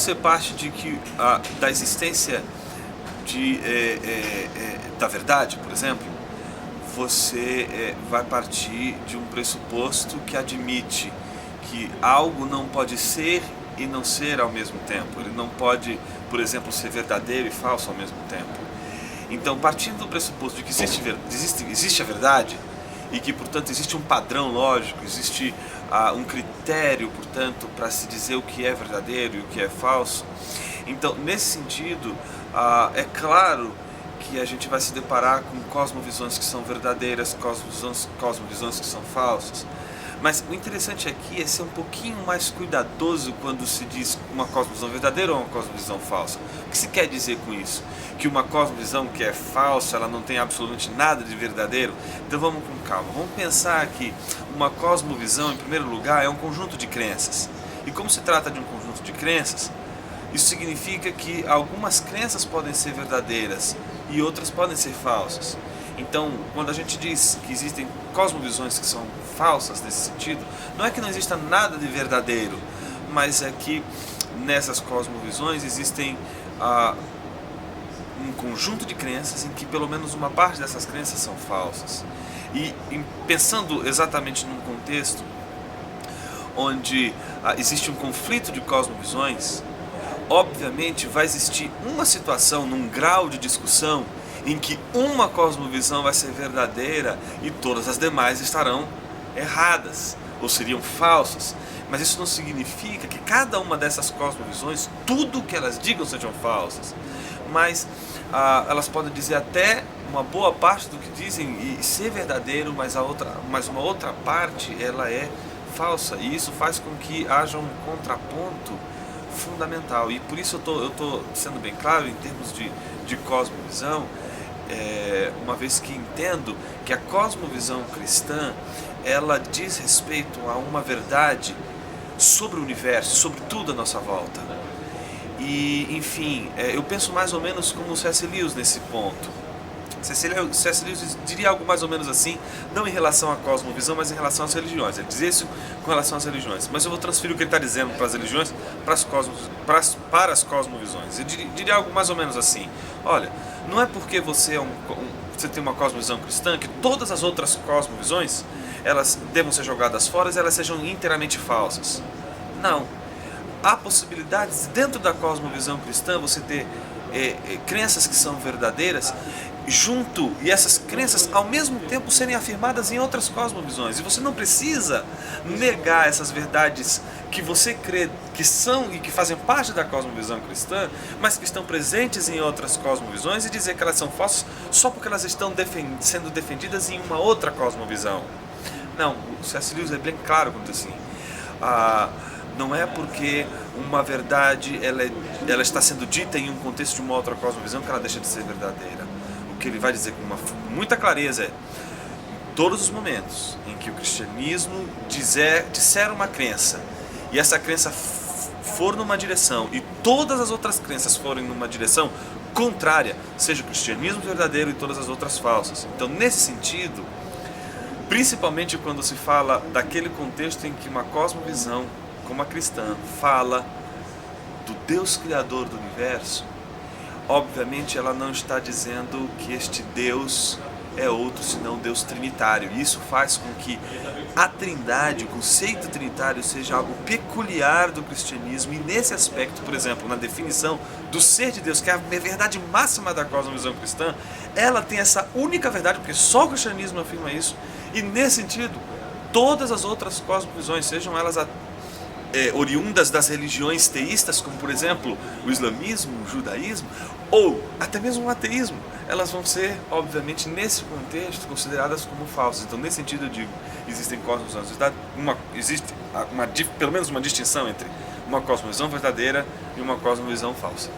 você parte de que da existência da verdade, por exemplo, você vai partir de um pressuposto que admite que algo não pode ser e não ser ao mesmo tempo. Ele não pode, por exemplo, ser verdadeiro e falso ao mesmo tempo. Então, partindo do pressuposto de que existe a verdade e que, portanto, existe um padrão lógico, existe um critério, portanto, para se dizer o que é verdadeiro e o que é falso. Então, nesse sentido, é claro que a gente vai se deparar com cosmovisões que são verdadeiras, cosmovisões que são falsas. Mas o interessante aqui é ser um pouquinho mais cuidadoso quando se diz uma cosmovisão verdadeira ou uma cosmovisão falsa. O que se quer dizer com isso? Que uma cosmovisão que é falsa, ela não tem absolutamente nada de verdadeiro? Então vamos com calma. Vamos pensar que uma cosmovisão, em primeiro lugar, é um conjunto de crenças. E como se trata de um conjunto de crenças, isso significa que algumas crenças podem ser verdadeiras e outras podem ser falsas. Então, quando a gente diz que existem cosmovisões que são falsas nesse sentido, não é que não exista nada de verdadeiro, mas é que nessas cosmovisões existem um conjunto de crenças em que pelo menos uma parte dessas crenças são falsas. E pensando exatamente num contexto onde existe um conflito de cosmovisões, obviamente vai existir uma situação, num grau de discussão, em que uma cosmovisão vai ser verdadeira e todas as demais estarão erradas, ou seriam falsas. Mas isso não significa que cada uma dessas cosmovisões, tudo que elas digam sejam falsas. Mas elas podem dizer até uma boa parte do que dizem e ser verdadeiro, mas uma outra parte ela é falsa. E isso faz com que haja um contraponto fundamental. E por isso eu estou sendo bem claro em termos de cosmovisão, uma vez que entendo que a cosmovisão cristã ela diz respeito a uma verdade sobre o universo, sobre tudo à nossa volta. E, enfim, eu penso mais ou menos como C.S. Lewis nesse ponto. C.S. Lewis diria algo mais ou menos assim, não em relação à cosmovisão, mas em relação às religiões. Ele dizia isso com relação às religiões, mas eu vou transferir o que ele está dizendo para as religiões para as cosmovisões. Eu diria algo mais ou menos assim: olha, não é porque você tem uma cosmovisão cristã que todas as outras cosmovisões elas devam ser jogadas fora e elas sejam inteiramente falsas. Não. Há possibilidades dentro da cosmovisão cristã você ter crenças que são verdadeiras e essas crenças ao mesmo tempo serem afirmadas em outras cosmovisões. E você não precisa negar essas verdades que você crê que são e que fazem parte da cosmovisão cristã, mas que estão presentes em outras cosmovisões, e dizer que elas são falsas só porque elas estão sendo defendidas em uma outra cosmovisão. Não, o C.S. Lewis é bem claro quanto assim. Não é porque uma verdade ela está sendo dita em um contexto de uma outra cosmovisão que ela deixa de ser verdadeira. O que ele vai dizer com muita clareza é: em todos os momentos em que o cristianismo disser uma crença e essa crença for numa direção e todas as outras crenças forem numa direção contrária, seja o cristianismo verdadeiro e todas as outras falsas. Então, nesse sentido, principalmente quando se fala daquele contexto em que uma cosmovisão como a cristã fala do Deus Criador do universo, obviamente ela não está dizendo que este Deus é outro senão Deus Trinitário. E isso faz com que a Trindade, o conceito trinitário, seja algo peculiar do cristianismo. E nesse aspecto, por exemplo, na definição do ser de Deus, que é a verdade máxima da cosmovisão cristã, ela tem essa única verdade, porque só o cristianismo afirma isso. E nesse sentido, todas as outras cosmovisões, sejam elas oriundas das religiões teístas, como por exemplo o islamismo, o judaísmo, ou até mesmo o ateísmo, elas vão ser, obviamente, nesse contexto, consideradas como falsas. Então, nesse sentido, eu digo, existem cosmovisões, existe pelo menos uma distinção entre uma cosmovisão verdadeira e uma cosmovisão falsa.